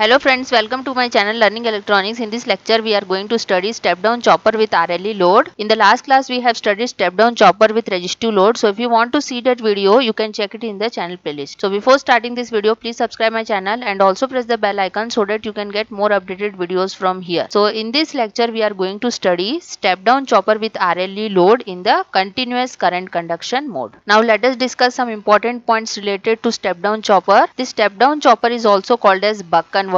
Hello friends, welcome to my channel Learning Electronics. In this lecture, we are going to study step down chopper with RLE load. In the last class, we have studied step down chopper with resistive load. So if you want to see that video, you can check it in the channel playlist. So before starting this video, please subscribe my channel and also press the bell icon so that you can get more updated videos from here. So in this lecture, we are going to study step down chopper with RLE load in the continuous current conduction mode. Now let us discuss some important points related to step down chopper. This step down chopper is also called as buck converter.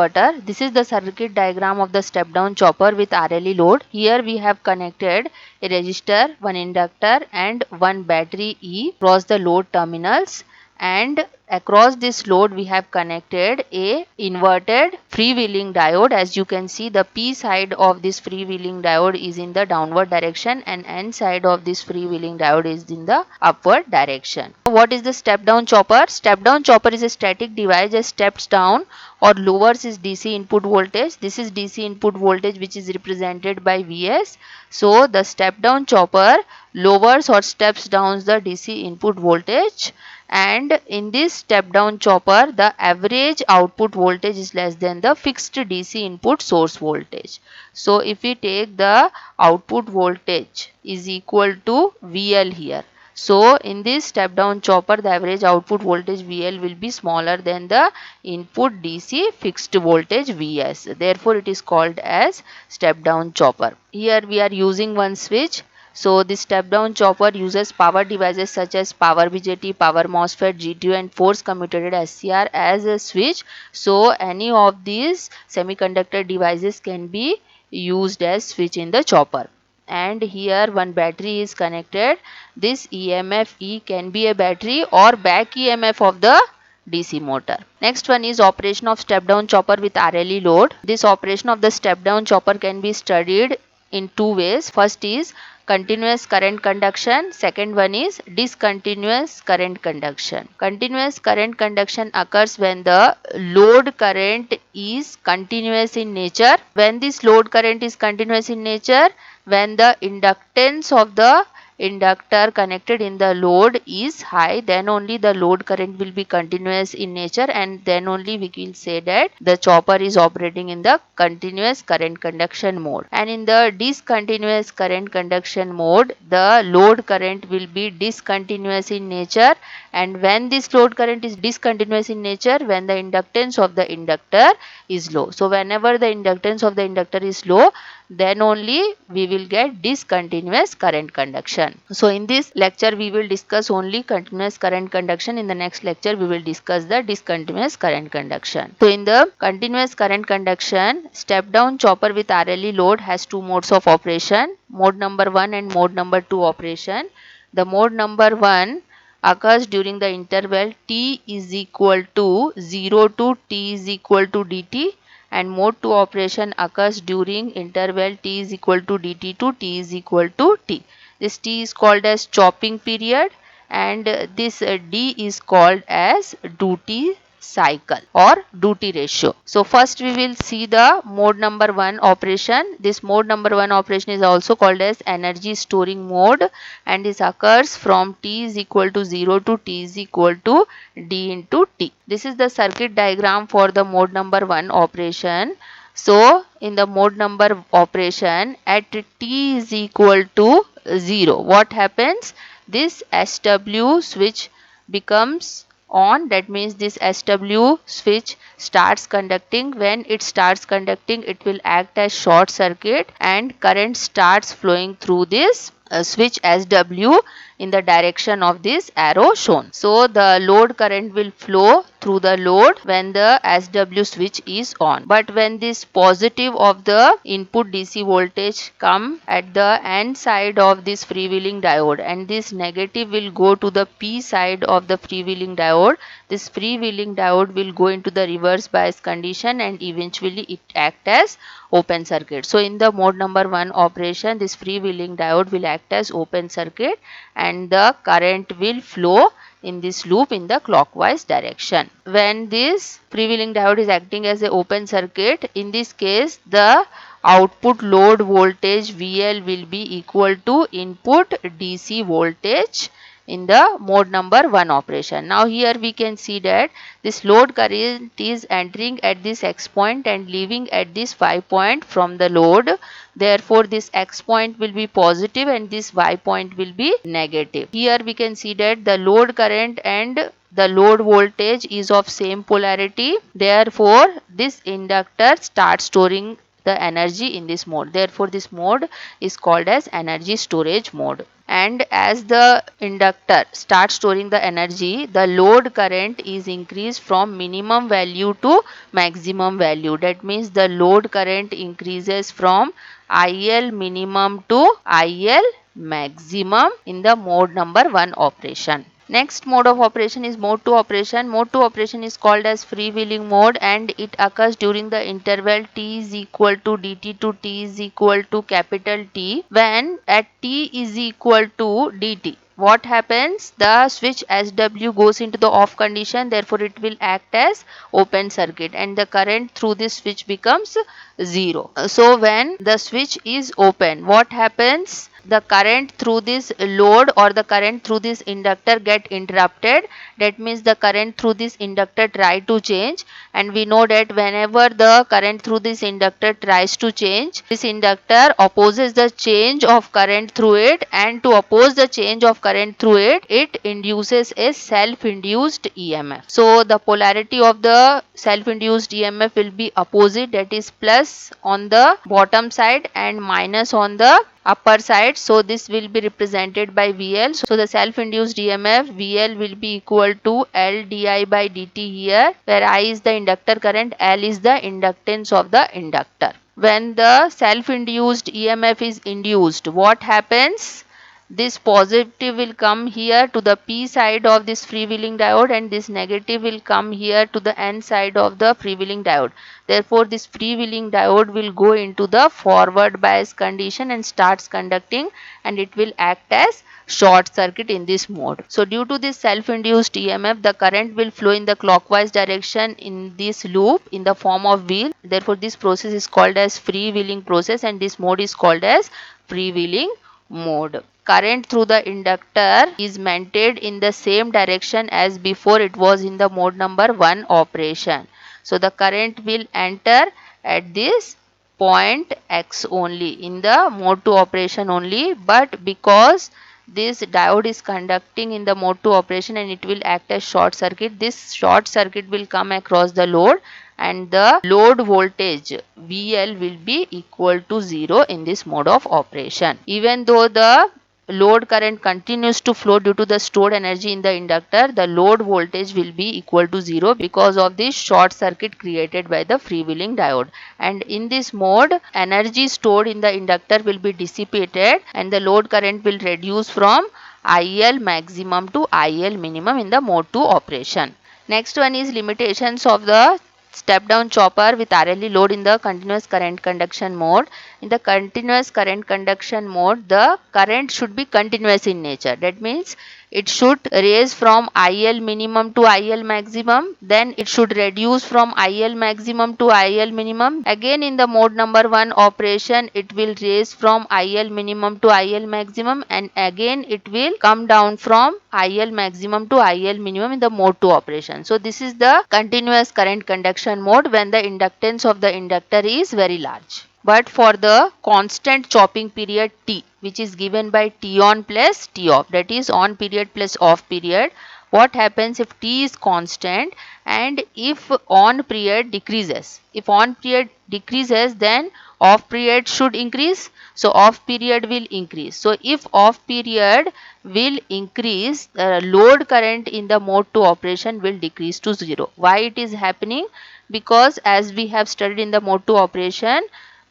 This is the circuit diagram of the step down chopper with RLE load. Here we have connected a resistor, one inductor and one battery E across the load terminals, and across this load we have connected a inverted freewheeling diode. As you can see, the P side of this freewheeling diode is in the downward direction and N side of this freewheeling diode is in the upward direction. What is the step down chopper? Step down chopper is a static device that steps down or lowers its DC input voltage. This is DC input voltage which is represented by Vs. So the step down chopper lowers or steps down the DC input voltage, and in this step down chopper the average output voltage is less than the fixed DC input source voltage. So if we take the output voltage is equal to VL here. So in this step down chopper the average output voltage VL will be smaller than the input DC fixed voltage Vs. Therefore it is called as step down chopper. Here we are using one switch. So this step down chopper uses power devices such as power BJT, power MOSFET, GTO and force commutated SCR as a switch. So any of these semiconductor devices can be used as switch in the chopper. And here one battery is connected. This EMF E can be a battery or back EMF of the DC motor. Next one is operation of step down chopper with RLE load. This operation of the step down chopper can be studied in two ways. First is continuous current conduction. Second one is discontinuous current conduction. Continuous current conduction occurs when the load current is continuous in nature. When this load current is continuous in nature, when the inductance of the inductor connected in the load is high, then only the load current will be continuous in nature, and then only we will say that the chopper is operating in the continuous current conduction mode. And in the discontinuous current conduction mode, the load current will be discontinuous in nature, and when this load current is discontinuous in nature, when the inductance of the inductor is low. So whenever the inductance of the inductor is low, then only we will get discontinuous current conduction. So in this lecture we will discuss only continuous current conduction. In the next lecture we will discuss the discontinuous current conduction. So in the continuous current conduction, step down chopper with RLE load has two modes of operation, mode number 1 and mode number 2 operation. The mode number 1 occurs during the interval t is equal to 0 to t is equal to dt, and mode 2 operation occurs during interval t is equal to dt to t is equal to t. This t is called as chopping period, and this d is called as duty cycle or duty ratio. So first we will see the mode number 1 operation. This mode number 1 operation is also called as energy storing mode, and this occurs from t is equal to 0 to t is equal to d into t. This is the circuit diagram for the mode number 1 operation. So in the mode number operation at t is equal to 0, what happens? This SW switch becomes on. That means this SW switch starts conducting. When it starts conducting, it will act as short circuit and current starts flowing through this switch SW in the direction of this arrow shown. So the load current will flow through the load when the SW switch is on. But when this positive of the input DC voltage come at the N side of this freewheeling diode, and this negative will go to the P side of the freewheeling diode, this freewheeling diode will go into the reverse bias condition and eventually it act as open circuit. So in the mode number 1 operation, this freewheeling diode will act as open circuit and the current will flow in this loop in the clockwise direction. When this freewheeling diode is acting as an open circuit, in this case the output load voltage VL will be equal to input DC voltage in the mode number 1 operation. Now here we can see that this load current is entering at this X point and leaving at this Y point from the load. Therefore this X point will be positive and this Y point will be negative. Here we can see that the load current and the load voltage is of same polarity. Therefore this inductor starts storing the energy in this mode. Therefore this mode is called as energy storage mode. And as the inductor starts storing the energy, the load current is increased from minimum value to maximum value. That means the load current increases from IL minimum to IL maximum in the mode number 1 operation. Next mode of operation is mode 2 operation. Mode 2 operation is called as freewheeling mode and it occurs during the interval t is equal to dt to t is equal to capital T, when at t is equal to dt. What happens? The switch SW goes into the off condition, therefore it will act as open circuit and the current through this switch becomes 0. So when the switch is open, what happens? The current through this load or the current through this inductor get interrupted. That means the current through this inductor try to change, and we know that whenever the current through this inductor tries to change, this inductor opposes the change of current through it, and to oppose the change of current through it, it induces a self-induced EMF. So the polarity of the self-induced EMF will be opposite, that is plus on the bottom side and minus on the upper side. So this will be represented by VL. So the self-induced EMF VL will be equal to L di by dt here, where I is the inductor current, L is the inductance of the inductor. When the self-induced EMF is induced, what happens? This positive will come here to the P side of this freewheeling diode and this negative will come here to the N side of the freewheeling diode. Therefore this freewheeling diode will go into the forward bias condition and starts conducting, and it will act as short circuit in this mode. So due to this self-induced EMF, the current will flow in the clockwise direction in this loop in the form of wheel. Therefore this process is called as freewheeling process and this mode is called as freewheeling mode. Current through the inductor is maintained in the same direction as before it was in the mode number 1 operation. So the current will enter at this point X only in the mode 2 operation only, but because this diode is conducting in the mode 2 operation and it will act as short circuit, this short circuit will come across the load and the load voltage VL will be equal to 0 in this mode of operation. Even though the load current continues to flow due to the stored energy in the inductor, the load voltage will be equal to 0 because of this short circuit created by the freewheeling diode. And in this mode, energy stored in the inductor will be dissipated and the load current will reduce from IL maximum to IL minimum in the mode 2 operation. Next one is limitations of the step down chopper with RLE load in the continuous current conduction mode. In the continuous current conduction mode, the current should be continuous in nature. That means it should raise from IL minimum to IL maximum, then it should reduce from IL maximum to IL minimum. Again in the mode number 1 operation, it will raise from IL minimum to IL maximum and again it will come down from IL maximum to IL minimum in the mode 2 operation. So this is the continuous current conduction mode when the inductance of the inductor is very large. But for the constant chopping period T, which is given by T on plus T off, that is on period plus off period, what happens if T is constant and if on period decreases? If on period decreases, then off period should increase. So off period will increase. So if off period will increase, the load current in the mode 2 operation will decrease to 0. Why it is happening? Because as we have studied in the mode 2 operation,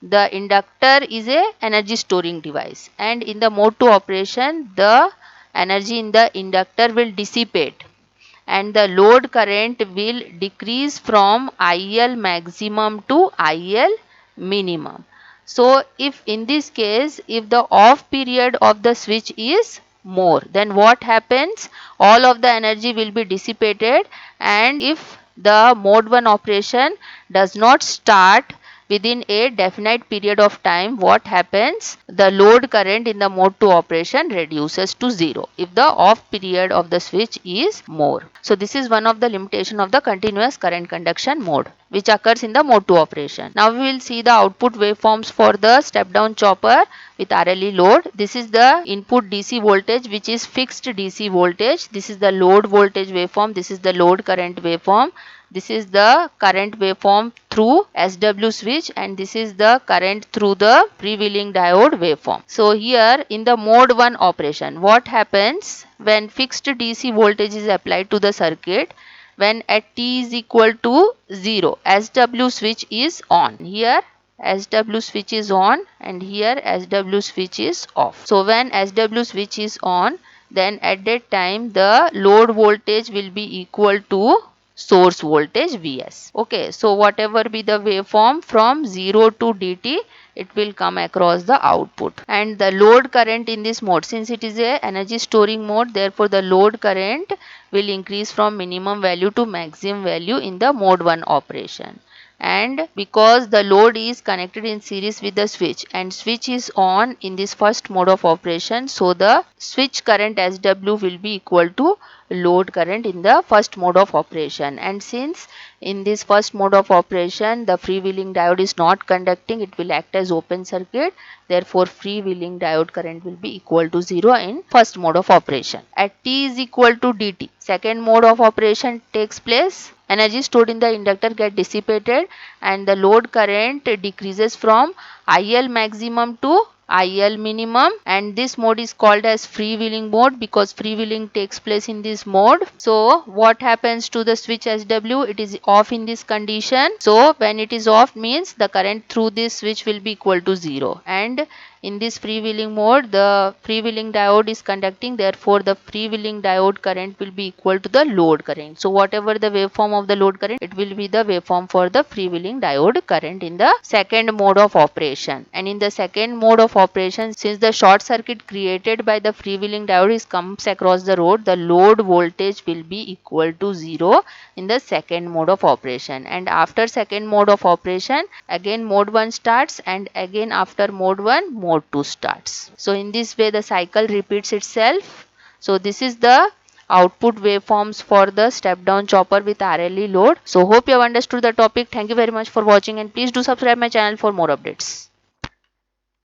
the inductor is a energy storing device and in the mode 2 operation the energy in the inductor will dissipate and the load current will decrease from IL maximum to IL minimum. So if in this case, if the off period of the switch is more, then what happens? All of the energy will be dissipated, and if the mode 1 operation does not start, within a definite period of time, what happens? The load current in the mode 2 operation reduces to 0 if the off period of the switch is more. So this is one of the limitation of the continuous current conduction mode which occurs in the mode 2 operation. Now we will see the output waveforms for the step down chopper with RLE load. This is the input DC voltage which is fixed DC voltage. This is the load voltage waveform. This is the load current waveform. This is the current waveform through SW switch, and this is the current through the freewheeling diode waveform. So here in the mode 1 operation, what happens when fixed DC voltage is applied to the circuit? When at t is equal to 0, SW switch is on. Here SW switch is on and here SW switch is off. So when SW switch is on, then at that time the load voltage will be equal to source voltage Vs. Okay, so whatever be the waveform from 0 to dt, it will come across the output. And the load current in this mode, since it is a energy storing mode, therefore the load current will increase from minimum value to maximum value in the mode 1 operation. And because the load is connected in series with the switch and switch is on in this first mode of operation, so the switch current SW will be equal to load current in the first mode of operation. And since in this first mode of operation the freewheeling diode is not conducting, it will act as open circuit, therefore freewheeling diode current will be equal to 0 in first mode of operation. At t is equal to dt, second mode of operation takes place. Energy stored in the inductor get dissipated and the load current decreases from IL maximum to IL minimum, and this mode is called as freewheeling mode because freewheeling takes place in this mode. So what happens to the switch SW? It is off in this condition. So when it is off means the current through this switch will be equal to 0, and in this freewheeling mode the freewheeling diode is conducting, therefore the freewheeling diode current will be equal to the load current. So whatever the waveform of the load current, it will be the waveform for the freewheeling diode current in the second mode of operation. And in the second mode of operation, since the short circuit created by the freewheeling diode is comes across the road, the load voltage will be equal to 0 in the second mode of operation. And after second mode of operation, again mode 1 starts, and again after mode 1 mode 2 starts. So in this way the cycle repeats itself. So this is the output waveforms for the step down chopper with RLE load. So hope you have understood the topic. Thank you very much for watching, and please do subscribe my channel for more updates.